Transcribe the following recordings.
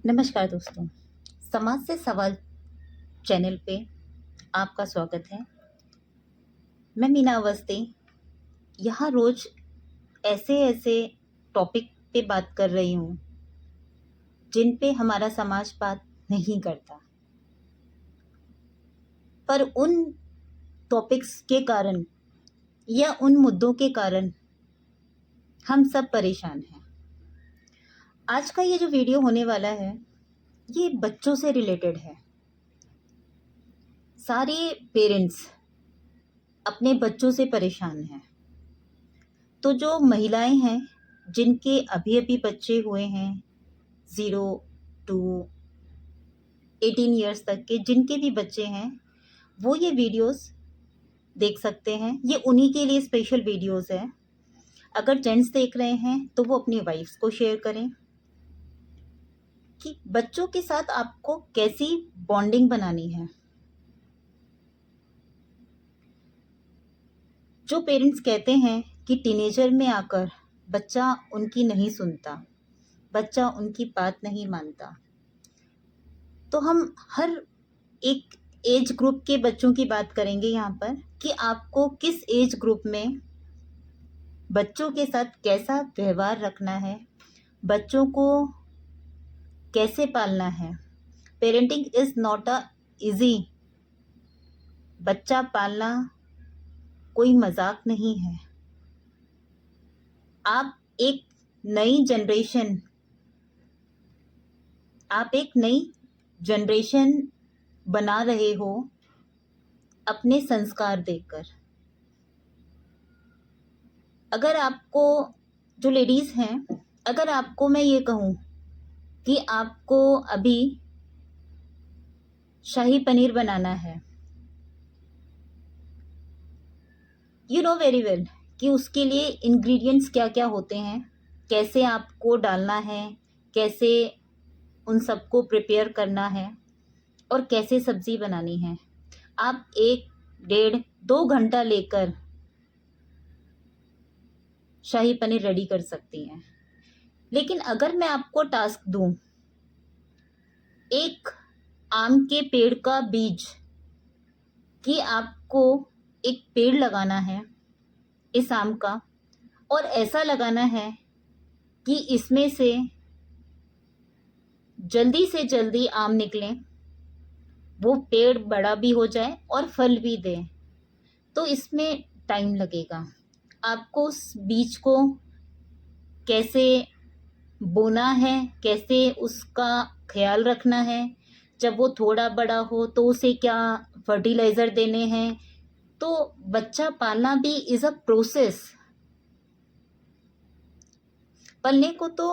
नमस्कार दोस्तों, समाज से सवाल चैनल पे आपका स्वागत है। मैं मीना अवस्थी यहाँ रोज ऐसे ऐसे टॉपिक पे बात कर रही हूँ जिन पे हमारा समाज बात नहीं करता, पर उन टॉपिक्स के कारण या उन मुद्दों के कारण हम सब परेशान हैं। आज का ये जो वीडियो होने वाला है ये बच्चों से रिलेटेड है। सारे पेरेंट्स अपने बच्चों से परेशान हैं। तो जो महिलाएं हैं जिनके अभी अभी बच्चे हुए हैं 0 टू 18 ईयर्स तक के, जिनके भी बच्चे हैं वो ये वीडियोस देख सकते हैं। ये उन्हीं के लिए स्पेशल वीडियोस है। अगर जेंट्स देख रहे हैं तो वो अपनी वाइफ्स को शेयर करें कि बच्चों के साथ आपको कैसी बॉन्डिंग बनानी है। जो पेरेंट्स कहते हैं कि टीनेजर में आकर बच्चा उनकी नहीं सुनता, बच्चा उनकी बात नहीं मानता, तो हम हर एक एज ग्रुप के बच्चों की बात करेंगे यहाँ पर कि आपको किस एज ग्रुप में बच्चों के साथ कैसा व्यवहार रखना है, बच्चों को कैसे पालना है। Parenting is not a easy. बच्चा पालना कोई मजाक नहीं है। आप एक नई जनरेशन बना रहे हो अपने संस्कार देकर। अगर आपको, जो लेडीज़ हैं, अगर आपको मैं ये कहूँ कि आपको अभी शाही पनीर बनाना है, यू नो वेरी वेल कि उसके लिए इंग्रेडिएंट्स क्या क्या होते हैं, कैसे आपको डालना है, कैसे उन सबको प्रिपेयर करना है और कैसे सब्ज़ी बनानी है। आप 1, 1.5, 2 घंटा लेकर शाही पनीर रेडी कर सकती हैं। लेकिन अगर मैं आपको टास्क दूं, एक आम के पेड़ का बीज, कि आपको एक पेड़ लगाना है इस आम का, और ऐसा लगाना है कि इसमें से जल्दी से जल्दी आम निकले, वो पेड़ बड़ा भी हो जाए और फल भी दे, तो इसमें टाइम लगेगा। आपको उस बीज को कैसे बोना है, कैसे उसका ख्याल रखना है, जब वो थोड़ा बड़ा हो तो उसे क्या फर्टिलाइज़र देने हैं। तो बच्चा पालना भी इज़ अ प्रोसेस। पलने को तो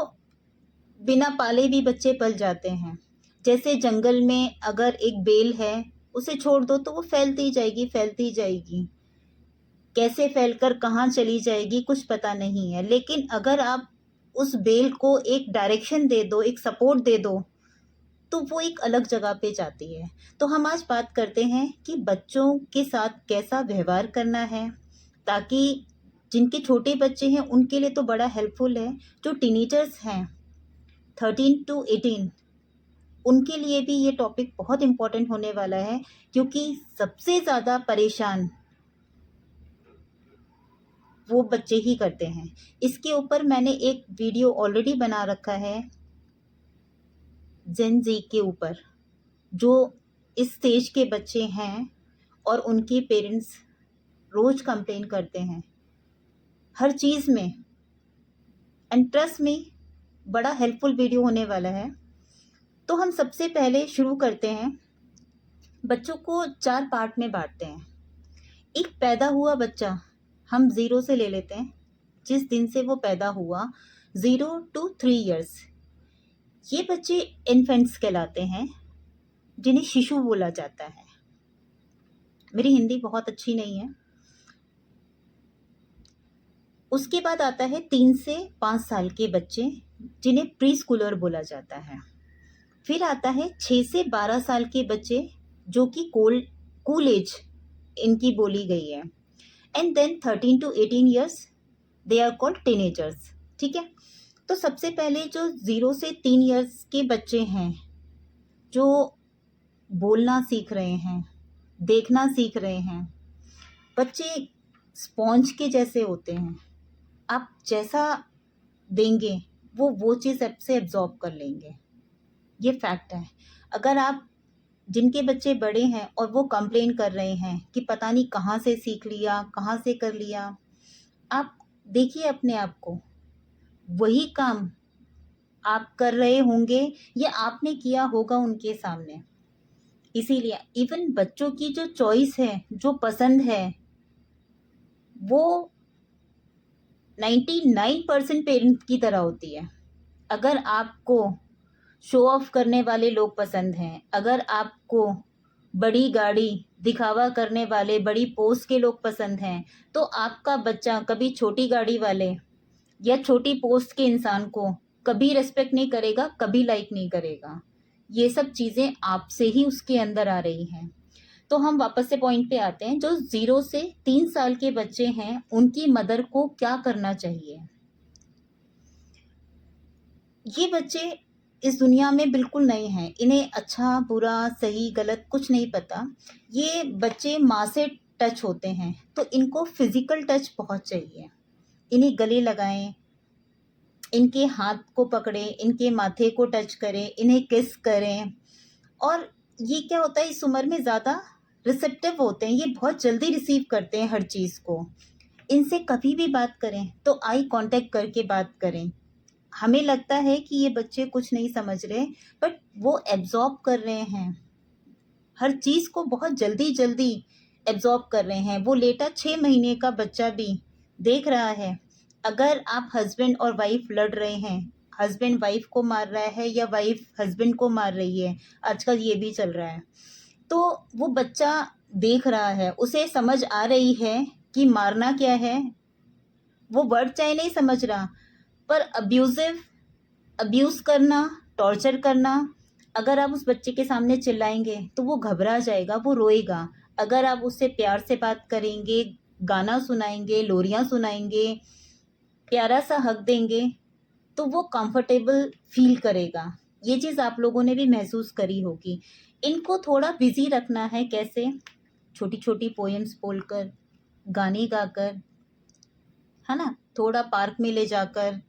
बिना पाले भी बच्चे पल जाते हैं। जैसे जंगल में अगर एक बेल है, उसे छोड़ दो तो वो फैलती जाएगी, कैसे फैलकर कहाँ चली जाएगी कुछ पता नहीं है। लेकिन अगर आप उस बेल को एक डायरेक्शन दे दो, एक सपोर्ट दे दो, तो वो एक अलग जगह पे जाती है। तो हम आज बात करते हैं कि बच्चों के साथ कैसा व्यवहार करना है, ताकि जिनके छोटे बच्चे हैं उनके लिए तो बड़ा हेल्पफुल है। जो टीनेजर्स हैं 13 टू 18, उनके लिए भी ये टॉपिक बहुत इम्पोर्टेंट होने वाला है, क्योंकि सबसे ज़्यादा परेशान वो बच्चे ही करते हैं। इसके ऊपर मैंने एक वीडियो ऑलरेडी बना रखा है जेन जी के ऊपर। जो इस स्टेज के बच्चे हैं और उनके पेरेंट्स रोज़ कंप्लेन करते हैं हर चीज़ में, एंड ट्रस्ट में बड़ा हेल्पफुल वीडियो होने वाला है। तो हम सबसे पहले शुरू करते हैं। बच्चों को 4 पार्ट में बांटते हैं। एक पैदा हुआ बच्चा हम 0 से ले लेते हैं, जिस दिन से वो पैदा हुआ, 0 टू 3 ईयर्स। ये बच्चे इन्फेंट्स कहलाते हैं, जिन्हें शिशु बोला जाता है। मेरी हिंदी बहुत अच्छी नहीं है। उसके बाद आता है 3 से 5 साल के बच्चे, जिन्हें प्री स्कूलर बोला जाता है। फिर आता है 6 से 12 साल के बच्चे, जो कि कूल एज इनकी बोली गई है। And then 13 to 18 years, they are called teenagers. ठीक है। तो सबसे पहले जो 0 से 3 इयर्स के बच्चे हैं, जो बोलना सीख रहे हैं, देखना सीख रहे हैं, बच्चे स्पॉन्ज के जैसे होते हैं। आप जैसा देंगे वो चीज़ आपसे एब्जॉर्ब कर लेंगे, ये फैक्ट है। अगर आप जिनके बच्चे बड़े हैं और वो कंप्लेन कर रहे हैं कि पता नहीं कहाँ से सीख लिया, कहाँ से कर लिया, आप देखिए अपने आप को, वही काम आप कर रहे होंगे या आपने किया होगा उनके सामने। इसीलिए इवन बच्चों की जो चॉइस है, जो पसंद है, वो 99% पेरेंट्स की तरह होती है। अगर आपको शो ऑफ करने वाले लोग पसंद हैं, अगर आपको बड़ी गाड़ी दिखावा करने वाले, बड़ी पोस्ट के लोग पसंद हैं, तो आपका बच्चा कभी छोटी गाड़ी वाले या छोटी पोस्ट के इंसान को कभी रेस्पेक्ट नहीं करेगा, कभी लाइक नहीं करेगा। ये सब चीज़ें आपसे ही उसके अंदर आ रही हैं। तो हम वापस से पॉइंट पे आते हैं, जो 0 से 3 साल के बच्चे हैं, उनकी मदर को क्या करना चाहिए। ये बच्चे इस दुनिया में बिल्कुल नए हैं, इन्हें अच्छा बुरा सही गलत कुछ नहीं पता। ये बच्चे माँ से टच होते हैं, तो इनको फिजिकल टच बहुत चाहिए। इन्हें गले लगाएं, इनके हाथ को पकड़ें, इनके माथे को टच करें, इन्हें किस करें। और ये क्या होता है, इस उम्र में ज़्यादा रिसेप्टिव होते हैं, ये बहुत जल्दी रिसीव करते हैं हर चीज़ को। इनसे कभी भी बात करें तो आई कांटेक्ट करके बात करें। हमें लगता है कि ये बच्चे कुछ नहीं समझ रहे, बट वो एब्जॉर्ब कर रहे हैं, हर चीज़ को बहुत जल्दी जल्दी एब्जॉर्ब कर रहे हैं। वो लेटा 6 महीने का बच्चा भी देख रहा है। अगर आप हस्बैंड और वाइफ लड़ रहे हैं, हस्बैंड वाइफ को मार रहा है या वाइफ हस्बैंड को मार रही है, आजकल ये भी चल रहा है, तो वो बच्चा देख रहा है, उसे समझ आ रही है कि मारना क्या है। वो वर्ड चाहे नहीं समझ रहा, पर अब्यूज़ करना, टॉर्चर करना, अगर आप उस बच्चे के सामने चिल्लाएंगे तो वो घबरा जाएगा, वो रोएगा। अगर आप उससे प्यार से बात करेंगे, गाना सुनाएंगे, लोरियाँ सुनाएंगे, प्यारा सा हक देंगे, तो वो कंफर्टेबल फील करेगा। ये चीज़ आप लोगों ने भी महसूस करी होगी। इनको थोड़ा बिजी रखना है, कैसे? छोटी छोटी पोएम्स बोलकर, गाने गाकर, है ना, थोड़ा पार्क में ले जाकर।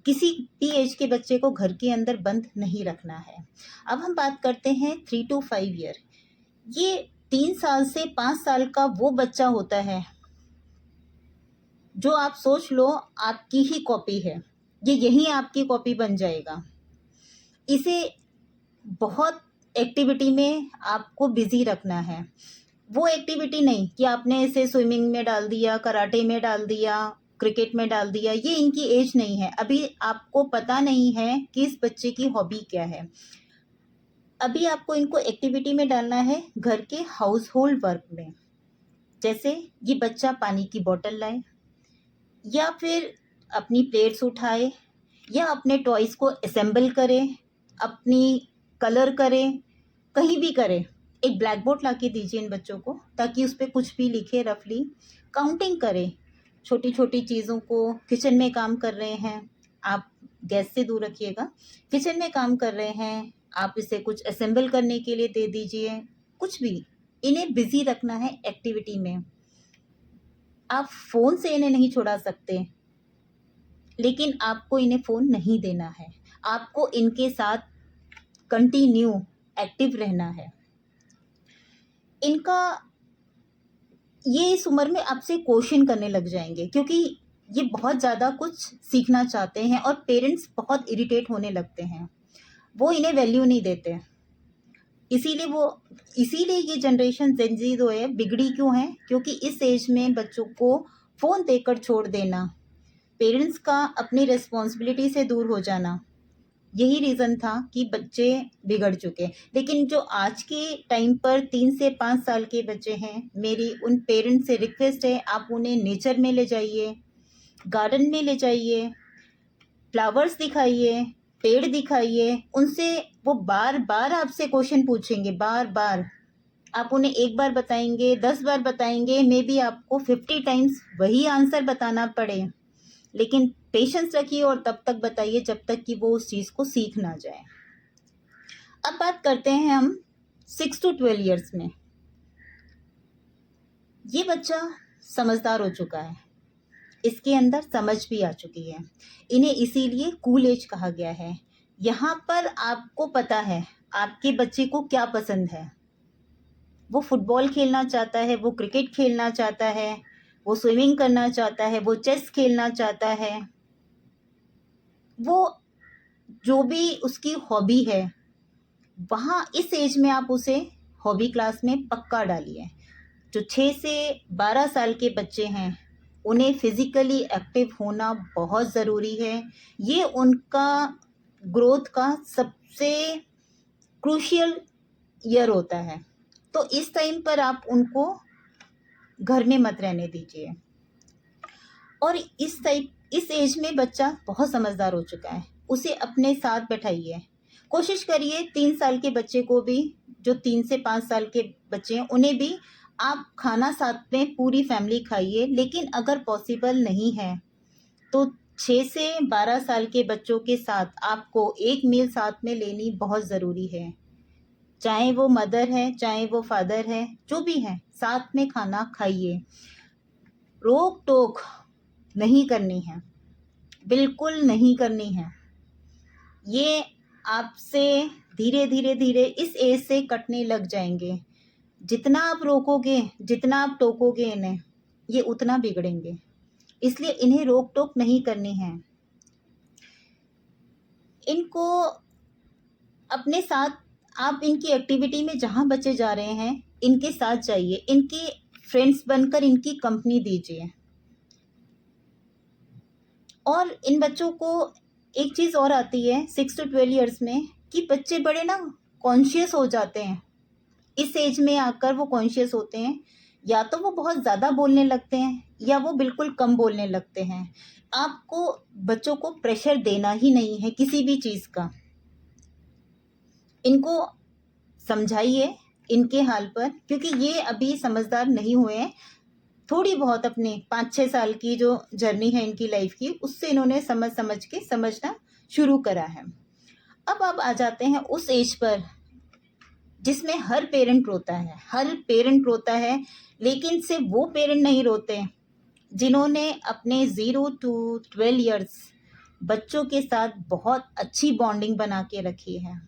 किसी भी एज के बच्चे को घर के अंदर बंद नहीं रखना है। अब हम बात करते हैं 3 to 5 ईयर। ये 3 साल से 5 साल का वो बच्चा होता है जो आप सोच लो आपकी ही कॉपी है, ये यही आपकी कॉपी बन जाएगा। इसे बहुत एक्टिविटी में आपको बिजी रखना है। वो एक्टिविटी नहीं कि आपने इसे स्विमिंग में डाल दिया, कराटे में डाल दिया, क्रिकेट में डाल दिया, ये इनकी एज नहीं है। अभी आपको पता नहीं है कि इस बच्चे की हॉबी क्या है। अभी आपको इनको एक्टिविटी में डालना है, घर के हाउस होल्ड वर्क में। जैसे ये बच्चा पानी की बोतल लाए, या फिर अपनी प्लेट्स उठाए, या अपने टॉयज़ को असेंबल करे, अपनी कलर करे, कहीं भी करे। एक ब्लैक बोर्ड ला के दीजिए इन बच्चों को, ताकि उस पर कुछ भी लिखे, रफली काउंटिंग करें छोटी छोटी चीज़ों को। किचन में काम कर रहे हैं, आप गैस से दूर रखिएगा, किचन में काम कर रहे हैं, आप इसे कुछ असेंबल करने के लिए दे दीजिए, कुछ भी। इन्हें बिजी रखना है एक्टिविटी में। आप फ़ोन से इन्हें नहीं छुड़ा सकते, लेकिन आपको इन्हें फ़ोन नहीं देना है। आपको इनके साथ कंटिन्यू एक्टिव रहना है। इनका ये इस उम्र में आपसे क्वेश्चन करने लग जाएंगे, क्योंकि ये बहुत ज़्यादा कुछ सीखना चाहते हैं और पेरेंट्स बहुत इरिटेट होने लगते हैं, वो इन्हें वैल्यू नहीं देते। इसीलिए ये जनरेशन जेन ज़ी जो है बिगड़ी क्यों है, क्योंकि इस एज में बच्चों को फ़ोन देकर छोड़ देना, पेरेंट्स का अपनी रिस्पॉन्सिबिलिटी से दूर हो जाना, यही रीज़न था कि बच्चे बिगड़ चुके। लेकिन जो आज के टाइम पर 3 से 5 साल के बच्चे हैं, मेरी उन पेरेंट्स से रिक्वेस्ट है, आप उन्हें नेचर में ले जाइए, गार्डन में ले जाइए, फ्लावर्स दिखाइए, पेड़ दिखाइए। उनसे वो बार बार आपसे क्वेश्चन पूछेंगे, बार बार। आप उन्हें एक बार बताएंगे, 10 बार बताएंगे, मे बी आपको 50 टाइम्स वही आंसर बताना पड़े, लेकिन पेशेंस रखिए और तब तक बताइए जब तक कि वो उस चीज़ को सीख ना जाए। अब बात करते हैं हम 6 to 12 ईयर्स में। ये बच्चा समझदार हो चुका है, इसके अंदर समझ भी आ चुकी है। इन्हें इसीलिए कूल एज कहा गया है। यहाँ पर आपको पता है आपके बच्चे को क्या पसंद है। वो फुटबॉल खेलना चाहता है, वो क्रिकेट खेलना चाहता है, वो स्विमिंग करना चाहता है, वो चेस खेलना चाहता है, वो जो भी उसकी हॉबी है, वहाँ इस एज में आप उसे हॉबी क्लास में पक्का डालिए। जो 6 से 12 साल के बच्चे हैं उन्हें फिज़िकली एक्टिव होना बहुत ज़रूरी है। ये उनका ग्रोथ का सबसे क्रूशियल ईयर होता है। तो इस टाइम पर आप उनको घर में मत रहने दीजिए। और इस एज में बच्चा बहुत समझदार हो चुका है, उसे अपने साथ बैठाइए। कोशिश करिए 3 साल के बच्चे को भी, जो 3 से 5 साल के बच्चे हैं उन्हें भी आप खाना साथ में पूरी फैमिली खाइए। लेकिन अगर पॉसिबल नहीं है तो 6 से 12 साल के बच्चों के साथ आपको एक मील साथ में लेनी बहुत ज़रूरी है। चाहे वो मदर है, चाहे वो फादर है, जो भी है, साथ में खाना खाइए। रोक टोक नहीं करनी है, बिल्कुल नहीं करनी है। ये आपसे धीरे धीरे धीरे इस एज से कटने लग जाएंगे। जितना आप रोकोगे, जितना आप टोकोगे इन्हें, ये उतना बिगड़ेंगे। इसलिए इन्हें रोक टोक नहीं करनी है। इनको अपने साथ, आप इनकी एक्टिविटी में जहाँ बच्चे जा रहे हैं इनके साथ जाइए, इनके फ्रेंड्स बनकर इनकी कंपनी दीजिए। और इन बच्चों को एक चीज़ और आती है 6 to 12 ईयर्स में, कि बच्चे बड़े ना कॉन्शियस हो जाते हैं। इस एज में आकर वो कॉन्शियस होते हैं, या तो वो बहुत ज़्यादा बोलने लगते हैं या वो बिल्कुल कम बोलने लगते हैं। आपको बच्चों को प्रेशर देना ही नहीं है किसी भी चीज़ का। इनको समझाइए इनके हाल पर, क्योंकि ये अभी समझदार नहीं हुए हैं। थोड़ी बहुत अपने 5-6 साल की जो जर्नी है इनकी लाइफ की, उससे इन्होंने समझ के समझना शुरू करा है। अब आ जाते हैं उस एज पर जिसमें हर पेरेंट रोता है, हर पेरेंट रोता है। लेकिन सिर्फ वो पेरेंट नहीं रोते जिन्होंने अपने 0 to 12 ईयर्स बच्चों के साथ बहुत अच्छी बॉन्डिंग बना के रखी है।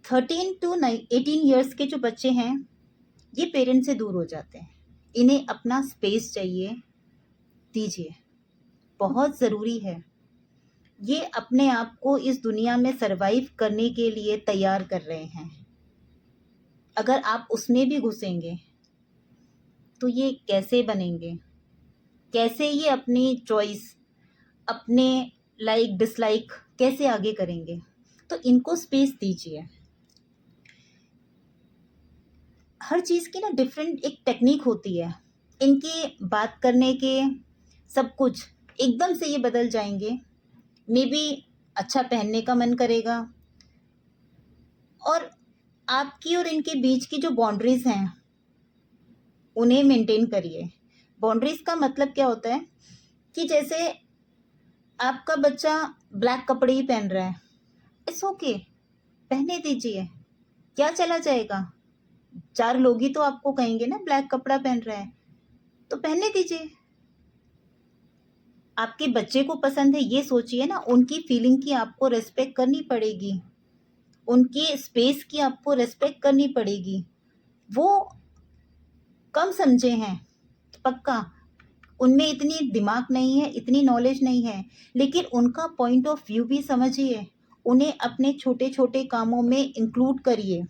13 to 18 ईयर्स के जो बच्चे हैं ये पेरेंट से दूर हो जाते हैं। इन्हें अपना स्पेस चाहिए, दीजिए, बहुत ज़रूरी है। ये अपने आप को इस दुनिया में सरवाइव करने के लिए तैयार कर रहे हैं। अगर आप उसमें भी घुसेंगे तो ये कैसे बनेंगे, कैसे ये अपनी चॉइस, अपने लाइक डिसलाइक कैसे आगे करेंगे। तो इनको स्पेस दीजिए। हर चीज़ की ना डिफरेंट एक टेक्निक होती है, इनके बात करने के, सब कुछ एकदम से ये बदल जाएंगे। मे बी अच्छा पहनने का मन करेगा। और आपकी और इनके बीच की जो बाउंड्रीज़ हैं उन्हें मेंटेन करिए। बाउंड्रीज़ का मतलब क्या होता है कि जैसे आपका बच्चा ब्लैक कपड़े ही पहन रहा है, इट्स ओके, पहने दीजिए, क्या चला जाएगा। 4 लोग ही तो आपको कहेंगे ना ब्लैक कपड़ा पहन रहा है, तो पहनने दीजिए। आपके बच्चे को पसंद है ये सोचिए ना, उनकी फीलिंग की आपको रिस्पेक्ट करनी पड़ेगी, उनकी स्पेस की आपको रिस्पेक्ट करनी पड़ेगी। वो कम समझे हैं पक्का, उनमें इतनी दिमाग नहीं है, इतनी नॉलेज नहीं है, लेकिन उनका पॉइंट ऑफ व्यू भी समझिए। उन्हें अपने छोटे छोटे कामों में इंक्लूड करिए।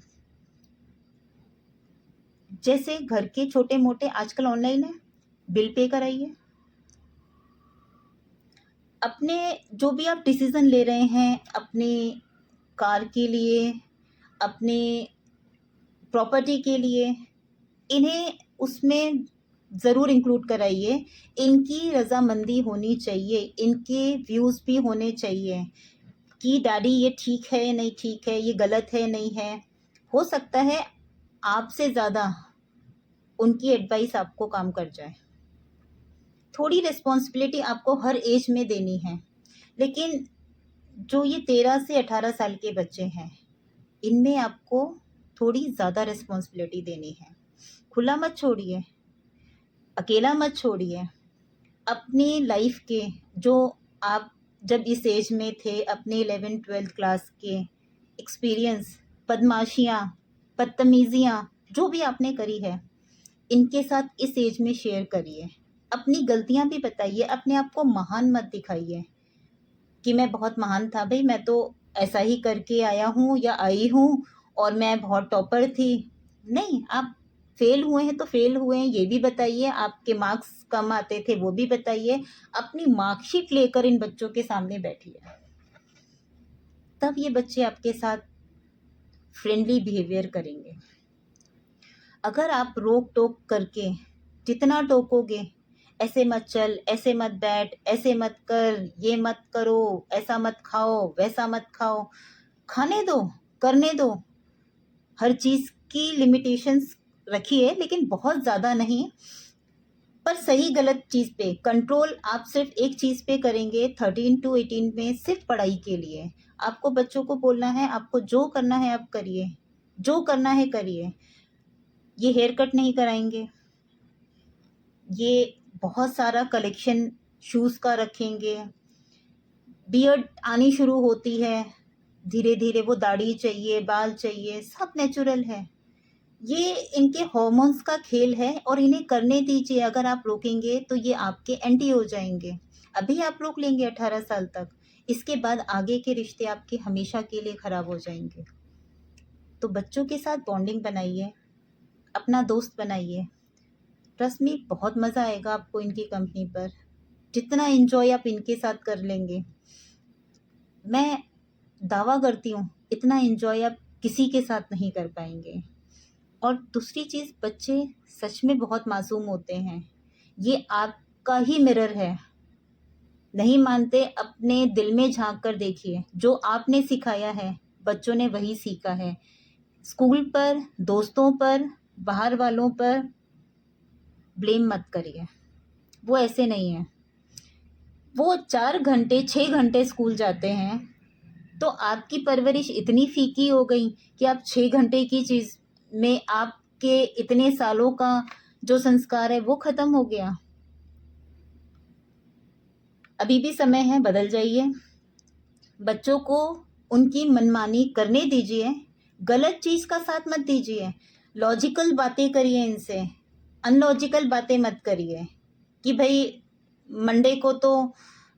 जैसे घर के छोटे मोटे आजकल ऑनलाइन है, बिल पे कराइए। अपने जो भी आप डिसीज़न ले रहे हैं अपनी कार के लिए, अपने प्रॉपर्टी के लिए, इन्हें उसमें ज़रूर इंक्लूड कराइए। इनकी रज़ामंदी होनी चाहिए, इनके व्यूज़ भी होने चाहिए कि डैडी ये ठीक है नहीं ठीक है, ये गलत है नहीं है। हो सकता है आपसे ज़्यादा उनकी एडवाइस आपको काम कर जाए। थोड़ी रिस्पॉन्सिबिलिटी आपको हर एज में देनी है, लेकिन जो ये 13 से 18 साल के बच्चे हैं, इनमें आपको थोड़ी ज़्यादा रिस्पॉन्सिबिलिटी देनी है। खुला मत छोड़िए, अकेला मत छोड़िए। अपनी लाइफ के जो आप जब इस एज में थे, अपने 11th-12th क्लास के एक्सपीरियंस, बदमाशियाँ, बदतमीज़ियाँ जो भी आपने करी है, इनके साथ इस एज में शेयर करिए। अपनी गलतियाँ भी बताइए, अपने आप को महान मत दिखाइए कि मैं बहुत महान था, भाई मैं तो ऐसा ही करके आया हूँ या आई हूँ और मैं बहुत टॉपर थी। नहीं, आप फेल हुए हैं तो फेल हुए हैं ये भी बताइए, आपके मार्क्स कम आते थे वो भी बताइए। अपनी मार्कशीट लेकर इन बच्चों के सामने बैठिए, तब ये बच्चे आपके साथ फ्रेंडली बिहेवियर करेंगे। अगर आप रोक टोक करके जितना टोकोगे, ऐसे मत चल, ऐसे मत बैठ, ऐसे मत कर, ये मत करो, ऐसा मत खाओ, वैसा मत खाओ, खाने दो, करने दो। हर चीज़ की लिमिटेशंस रखिए, लेकिन बहुत ज़्यादा नहीं, पर सही गलत चीज़ पे कंट्रोल आप सिर्फ एक चीज़ पे करेंगे 13 to 18 में, सिर्फ पढ़ाई के लिए। आपको बच्चों को बोलना है, आपको जो करना है आप करिए, जो करना है करिए। ये हेयर कट नहीं कराएंगे, ये बहुत सारा कलेक्शन शूज़ का रखेंगे, बियर्ड आनी शुरू होती है, धीरे धीरे वो दाढ़ी चाहिए, बाल चाहिए, सब नेचुरल है। ये इनके हॉर्मोन्स का खेल है और इन्हें करने दीजिए। अगर आप रोकेंगे तो ये आपके एंटी हो जाएंगे। अभी आप रोक लेंगे 18 साल तक, इसके बाद आगे के रिश्ते आपके हमेशा के लिए ख़राब हो जाएंगे। तो बच्चों के साथ बॉन्डिंग बनाइए, अपना दोस्त बनाइए। ट्रस्ट मी, बहुत मज़ा आएगा आपको इनकी कंपनी पर। जितना एंजॉय आप इनके साथ कर लेंगे, मैं दावा करती हूँ इतना एंजॉय आप किसी के साथ नहीं कर पाएंगे। और दूसरी चीज़, बच्चे सच में बहुत मासूम होते हैं, ये आपका ही मिरर है। नहीं मानते, अपने दिल में झांक कर देखिए, जो आपने सिखाया है बच्चों ने वही सीखा है। स्कूल पर, दोस्तों पर, बाहर वालों पर ब्लेम मत करिए, वो ऐसे नहीं है। वो 4 घंटे 6 घंटे स्कूल जाते हैं, तो आपकी परवरिश इतनी फीकी हो गई कि आप 6 घंटे की चीज़ में आपके इतने सालों का जो संस्कार है वो ख़त्म हो गया। अभी भी समय है, बदल जाइए। बच्चों को उनकी मनमानी करने दीजिए, गलत चीज़ का साथ मत दीजिए। लॉजिकल बातें करिए इनसे, अनलॉजिकल बातें मत करिए कि भाई मंडे को तो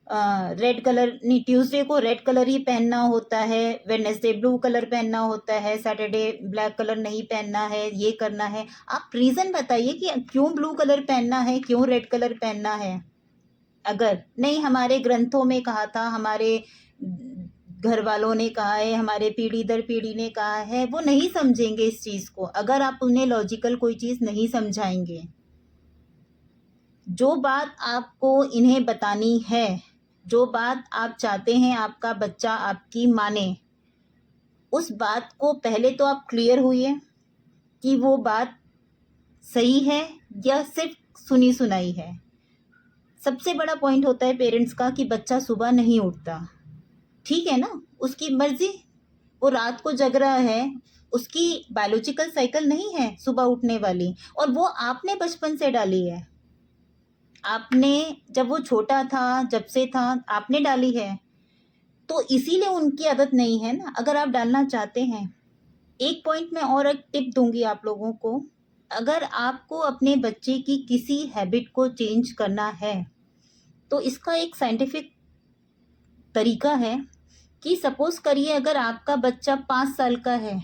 रेड कलर नहीं, ट्यूसडे को रेड कलर ही पहनना होता है, वेडनेसडे ब्लू कलर पहनना होता है, सैटरडे ब्लैक कलर नहीं पहनना है, ये करना है। आप रीज़न बताइए कि क्यों ब्लू कलर पहनना है, क्यों रेड कलर पहनना है। अगर नहीं, हमारे ग्रंथों में कहा था, हमारे घर वालों ने कहा है, हमारे पीढ़ी दर पीढ़ी ने कहा है, वो नहीं समझेंगे इस चीज़ को अगर आप उन्हें लॉजिकल कोई चीज़ नहीं समझाएंगे। जो बात आपको इन्हें बतानी है, जो बात आप चाहते हैं आपका बच्चा आपकी माने, उस बात को पहले तो आप क्लियर हुई कि वो बात सही है या सिर्फ सुनी सुनाई है। सबसे बड़ा पॉइंट होता है पेरेंट्स का कि बच्चा सुबह नहीं उठता, ठीक है ना, उसकी मर्जी, वो रात को जग रहा है, उसकी बायोलॉजिकल साइकिल नहीं है सुबह उठने वाली, और वो आपने बचपन से डाली है। आपने जब वो छोटा था, जब से था, आपने डाली है, तो इसीलिए उनकी आदत नहीं है ना। अगर आप डालना चाहते हैं, एक पॉइंट में और एक टिप दूंगी आप लोगों को, अगर आपको अपने बच्चे की किसी हैबिट को चेंज करना है तो इसका एक साइंटिफिक तरीका है कि सपोज़ करिए अगर आपका बच्चा 5 साल का है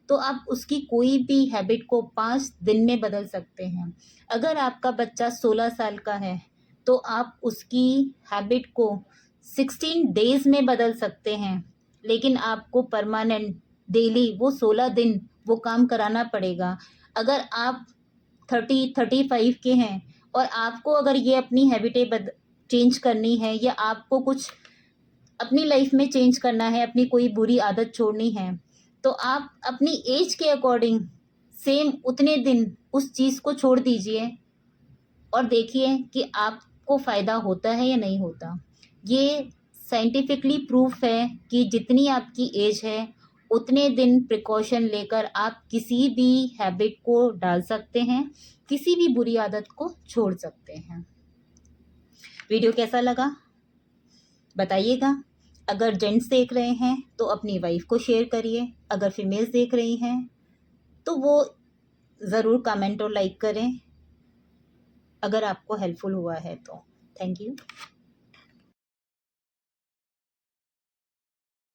तो आप उसकी कोई भी हैबिट को 5 दिन में बदल सकते हैं। अगर आपका बच्चा 16 साल का है तो आप उसकी हैबिट को 16 डेज़ में बदल सकते हैं, लेकिन आपको परमानेंट डेली वो 16 दिन वो काम कराना पड़ेगा। अगर आप 35 के हैं और आपको अगर ये अपनी हैबिटें चेंज करनी है या आपको कुछ अपनी लाइफ में चेंज करना है, अपनी कोई बुरी आदत छोड़नी है, तो आप अपनी एज के अकॉर्डिंग सेम उतने दिन उस चीज़ को छोड़ दीजिए और देखिए कि आप को फ़ायदा होता है या नहीं होता। ये साइंटिफिकली प्रूफ है कि जितनी आपकी एज है उतने दिन प्रिकॉशन लेकर आप किसी भी हैबिट को डाल सकते हैं, किसी भी बुरी आदत को छोड़ सकते हैं। वीडियो कैसा लगा बताइएगा। अगर जेंट्स देख रहे हैं तो अपनी वाइफ को शेयर करिए, अगर फीमेल्स देख रही हैं तो वो ज़रूर कमेंट और लाइक करें अगर आपको हेल्पफुल हुआ है तो। Thank you.